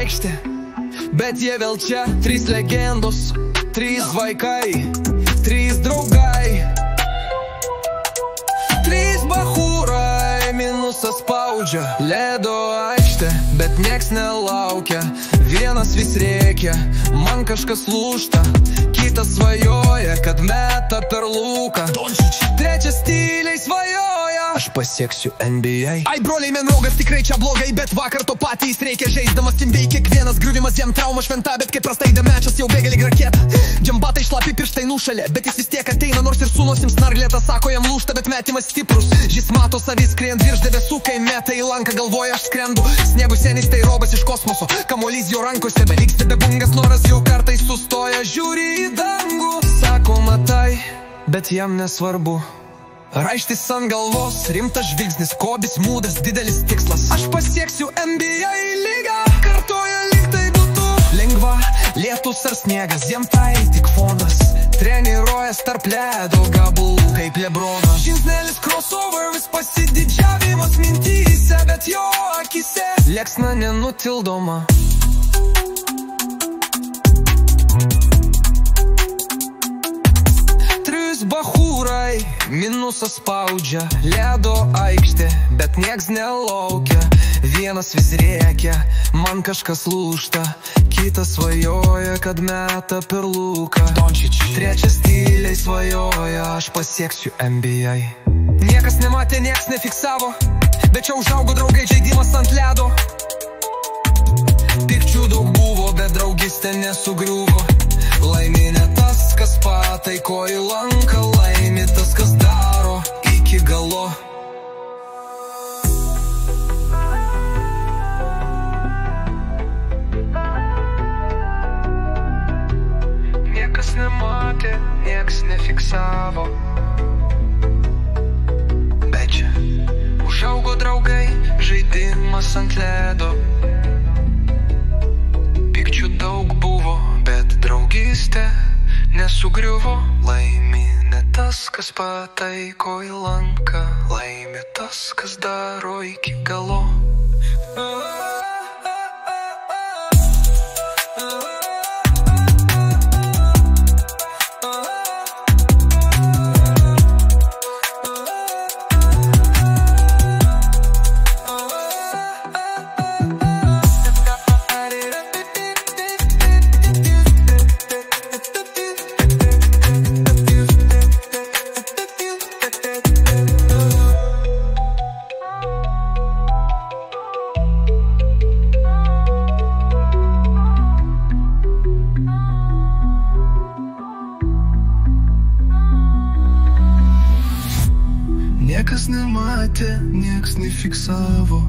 aikštė, bet jie vėl čia. 3 legendos, 3 vaikai, 3 draugai, 3 bachūrai, minusas spaudžia. Ledo aikštė, bet nieks nelaukia. Vienas vis rėkia, man kažkas lūžta. Kitas svajoja, kad meta per lūką. Trečias tyliai svajoja, aš pasieksiu NBA. Ai broliai, menrogas tikrai čia blogai, bet vakar to patys reikia. Žaisdamas timbiai, kiekvienas griuvimas jam trauma šventa. Bet kaip prastai damečas jau bėga lyg raketa. Džembatai šlapi pirštai nušalė, bet jis vis tiek ateina. Nors ir sūnosim snarglėta, sako jam lūžta, bet metimas stiprus. Jis mato savis skrient virš debesų, kai meta į lanką, galvoja aš skrendu. Sniegu senis tai robas iš kosmoso, kamuolys jo rankose, beveik stebebungas noras jau kartais sustoja. Žiūri į dangų, sako matai, bet jam nesvarbu. Raištis ant galvos, rimtas žvilgsnis, kobis mūdas, didelis tikslas. Aš pasieksiu NBA lygą, kartoja lyg tai būtų lengva, lietus ar sniegas, jam tai tik fonas. Treniruojas tarp ledo gabalų kaip Lebronas. Žingsnelis crossover, vis pasididžiavimas mintyse, bet jo akise liepsna nenutildoma. Bachūrai, minusas spaudžia. Ledo aikštė, bet nieks nelaukia. Vienas vis rėkia, man kažkas lūžta. Kitas svajoja, kad meta per lūką. Trečias tyliai svajoja, aš pasieksiu NBA. Niekas nematė, nieks nefiksavo, bet čia užaugo draugai, žaidimas ant ledo. Pikčių daug buvo, bet draugystė nesugriuvo. Laimi ne tas, kas pataiko į lanką, laimi tas, kas daro iki galo. Niekas nematė, nieks nefiksavo, bet čia užaugo draugai, žaidimas ant ledo. Pikčių daug buvo, bet draugystė nesugriuvo. Laimi ne tas, kas pataiko į lanką, laimi tas, kas daro iki galo. Niekas nematė, nieks nefiksavo,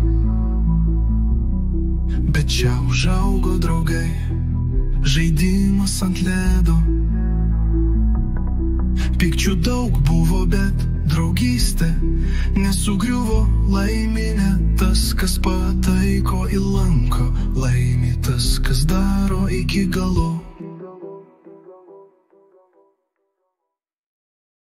bet čia užaugo draugai, žaidimas ant ledo. Pikčių daug buvo, bet draugystė nesugriuvo. Laimi ne tas, kas pataiko į lanką, laimi tas, kas daro iki galo.